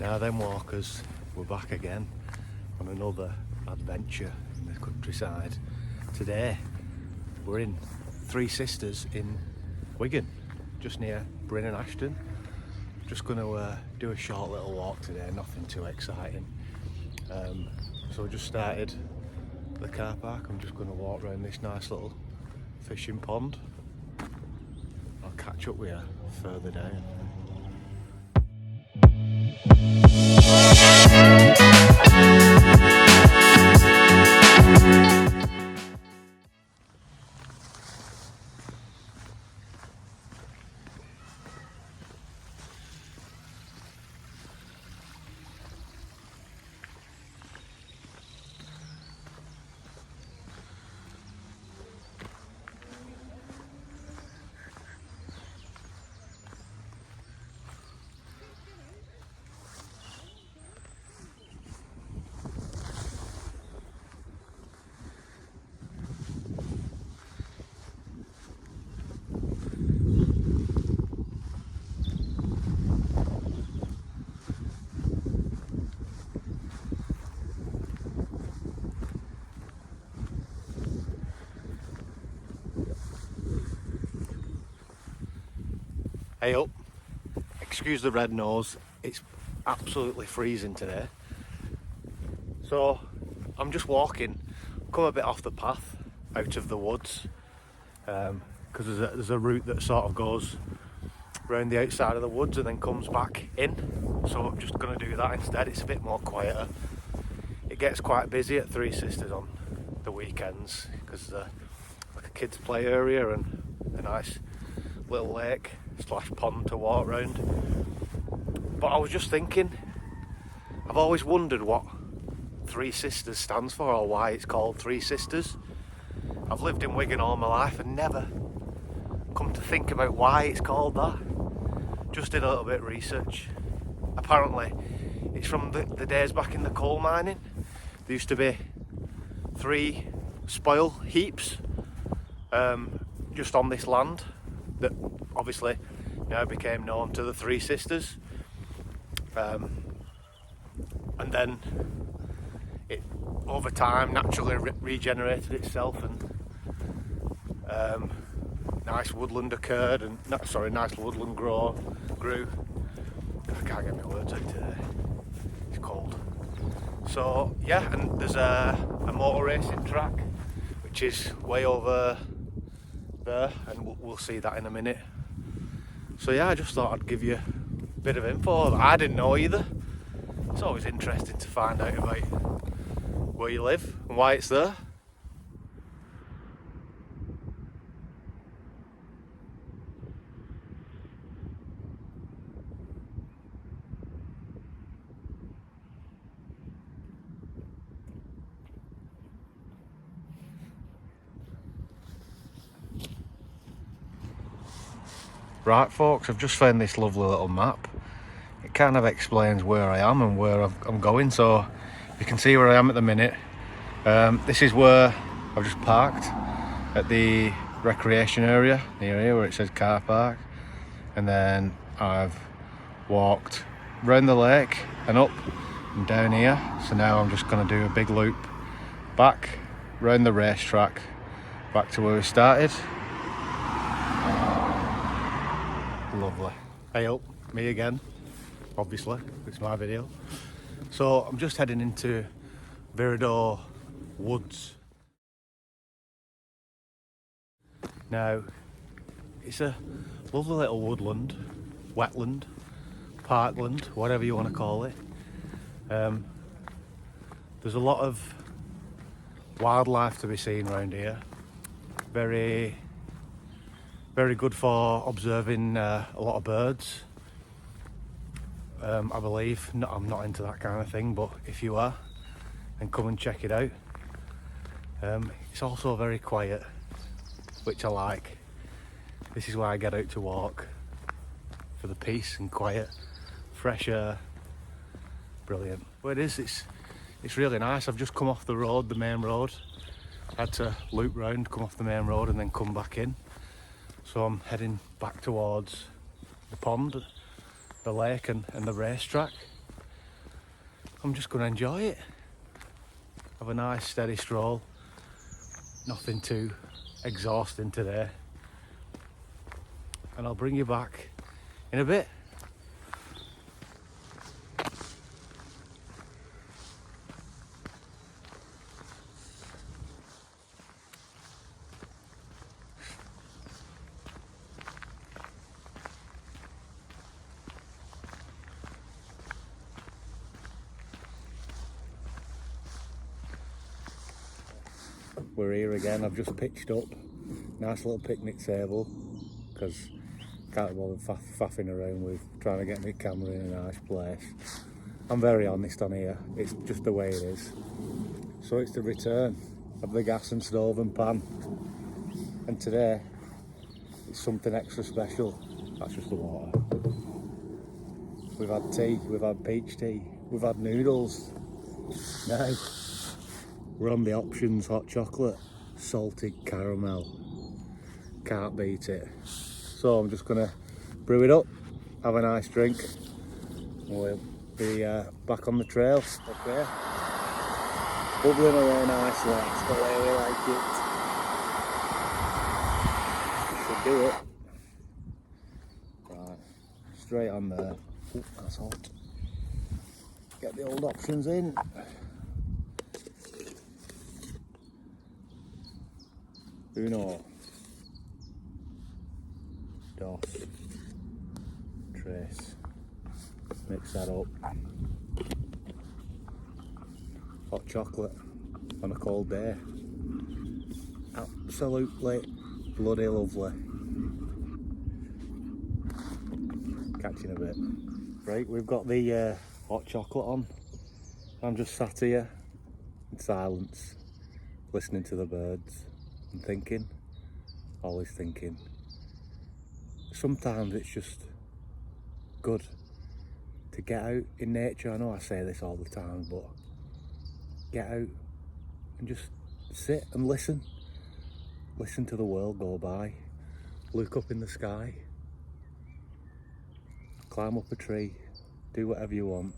Now then walkers, we're back again on another adventure in the countryside. Today we're in Three Sisters in Wigan, just near Bryn and Ashton. Just going to do a short little walk today, nothing too exciting. So we just started the car park. I'm just going to walk around this nice little fishing pond. I'll catch up with you further down. Hey up, excuse the red nose, it's absolutely freezing today. So I'm just walking, come a bit off the path, out of the woods, because there's a route that sort of goes around the outside of the woods and then comes back in. So I'm just going to do that instead. It's a bit more quieter. It gets quite busy at Three Sisters on the weekends because there's like a kids play area and a nice little lake / pond to walk around. But I was just thinking, I've always wondered what Three Sisters stands for, or why it's called Three Sisters. I've lived in Wigan all my life and never come to think about why it's called that. Just did a little bit of research. Apparently it's from the days back in the coal mining. There used to be 3 spoil heaps just on this land that obviously now became known to the Three Sisters, and then it over time naturally regenerated itself, and nice woodland occurred, and nice woodland grew. I can't get my words out today, it's cold. So yeah, and there's a motor racing track which is way over there, and we'll see that in a minute. So yeah, I just thought I'd give you a bit of info that I didn't know either. It's always interesting to find out about where you live and why it's there. Right folks, I've just found this lovely little map. It kind of explains where I am and where I'm going, so you can see where I am at the minute. This is where I've just parked at the recreation area near here where it says car park, and then I've walked round the lake and up and down here. So now I'm just going to do a big loop back round the racetrack back to where we started. Lovely. Hey up, me again, obviously, it's my video. So I'm just heading into Viridor Woods. Now, it's a lovely little woodland, wetland, parkland, whatever you want to call it. There's a lot of wildlife to be seen around here. Very good for observing a lot of birds. I believe. I'm not into that kind of thing, but if you are, then come and check it out. It's also very quiet, which I like. This is why I get out to walk, for the peace and quiet, fresh air. Brilliant. Well, it's really nice. I've just come off the road, the main road. I had to loop round, come off the main road and then come back in. So I'm heading back towards the pond, the lake and the racetrack. I'm just going to enjoy it. Have a nice steady stroll. Nothing too exhausting today. And I'll bring you back in a bit. We're here again. I've just pitched up. Nice little picnic table because can't be bothered faffing around with trying to get my camera in a nice place. I'm very honest on here. It's just the way it is. So it's the return of the gas and stove and pan. And today it's something extra special. That's just the water. We've had tea, we've had peach tea, we've had noodles. Now we're on the options: hot chocolate, salted caramel. Can't beat it. So I'm just gonna brew it up, have a nice drink, and we'll be back on the trail. Okay. Bubbling away nicely, that's the way we like it. Should do it. Right, straight on there. Ooh, that's hot. Get the old options in. Uno, dos, tres. Mix that up. Hot chocolate on a cold day. Absolutely bloody lovely. Catch you in a bit. Right, we've got the hot chocolate on. I'm just sat here in silence, listening to the birds and thinking, always thinking. Sometimes it's just good to get out in nature. I know I say this all the time, but get out and just sit and listen. Listen to the world go by. Look up in the sky. Climb up a tree. Do whatever you want.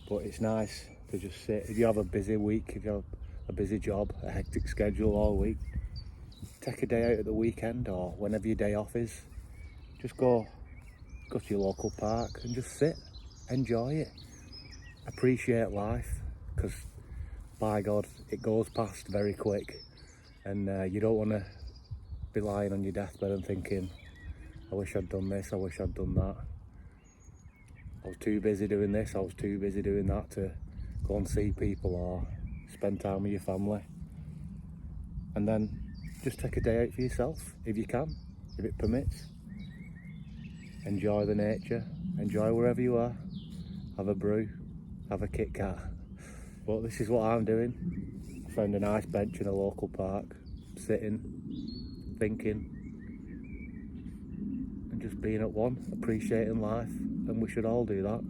But it's nice to just sit. If you have a busy week, if you have a busy job, a hectic schedule all week, take a day out at the weekend or whenever your day off is. Just go to your local park and just sit. Enjoy it. Appreciate life, because by God, it goes past very quick, and you don't want to be lying on your deathbed and thinking, I wish I'd done this, I wish I'd done that. I was too busy doing this, I was too busy doing that to go and see people or spend time with your family. And then just take a day out for yourself, if you can, if it permits. Enjoy the nature, enjoy wherever you are. Have a brew, have a Kit Kat. But this is what I'm doing. I found a nice bench in a local park, sitting, thinking, and just being at one, appreciating life. And we should all do that.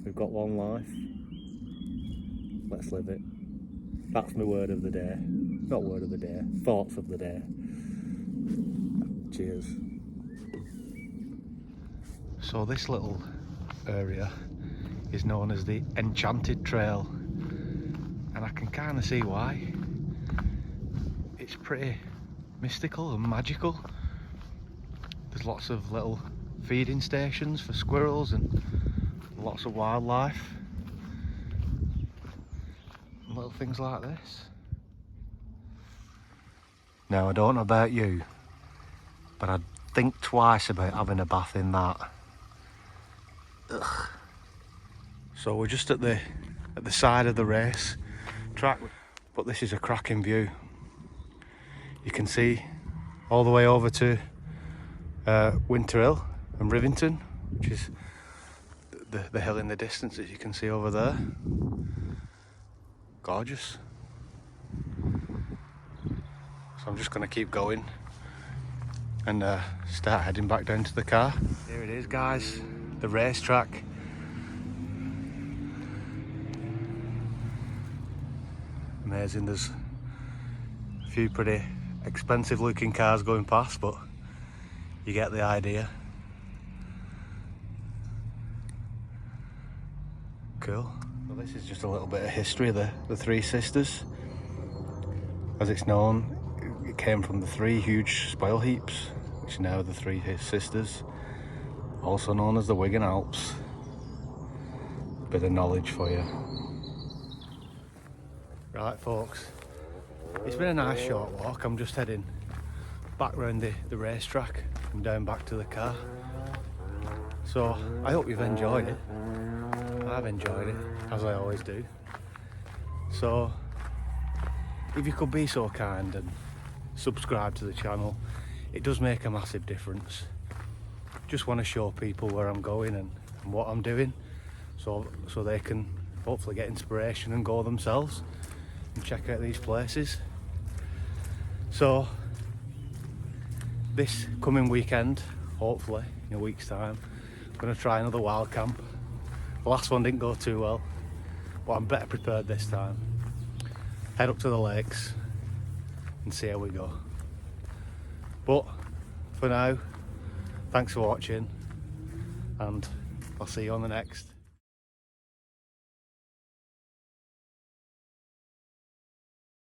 We've got one life. Let's live it. That's my word of the day. Not word of the day, thoughts of the day. Cheers. So this little area is known as the Enchanted Trail, and I can kind of see why. It's pretty mystical and magical. There's lots of little feeding stations for squirrels and lots of wildlife and little things like this. Now, I don't know about you, but I'd think twice about having a bath in that. Ugh. So we're just at the side of the race track, but this is a cracking view. You can see all the way over to Winter Hill and Rivington, which is the hill in the distance, as you can see over there. Gorgeous. So I'm just going to keep going and start heading back down to the car. Here it is, guys, the racetrack. Amazing. There's a few pretty expensive looking cars going past, but you get the idea. Cool. Well, this is just a little bit of history of the Three Sisters. As it's known, it came from the three huge spoil heaps, which are now the Three Sisters, also known as the Wigan Alps. Bit of knowledge for you. Right folks, it's been a nice short walk. I'm just heading back round the racetrack and down back to the car. So I hope you've enjoyed it. I've enjoyed it, as I always do. So if you could be so kind and subscribe to the channel, it does make a massive difference. Just want to show people where I'm going and what I'm doing, so they can hopefully get inspiration and go themselves and check out these places. So this coming weekend, hopefully in a week's time, I'm going to try another wild camp. The last one didn't go too well, but I'm better prepared this time. Head up to the lakes and see how we go. But for now, thanks for watching, and I'll see you on the next.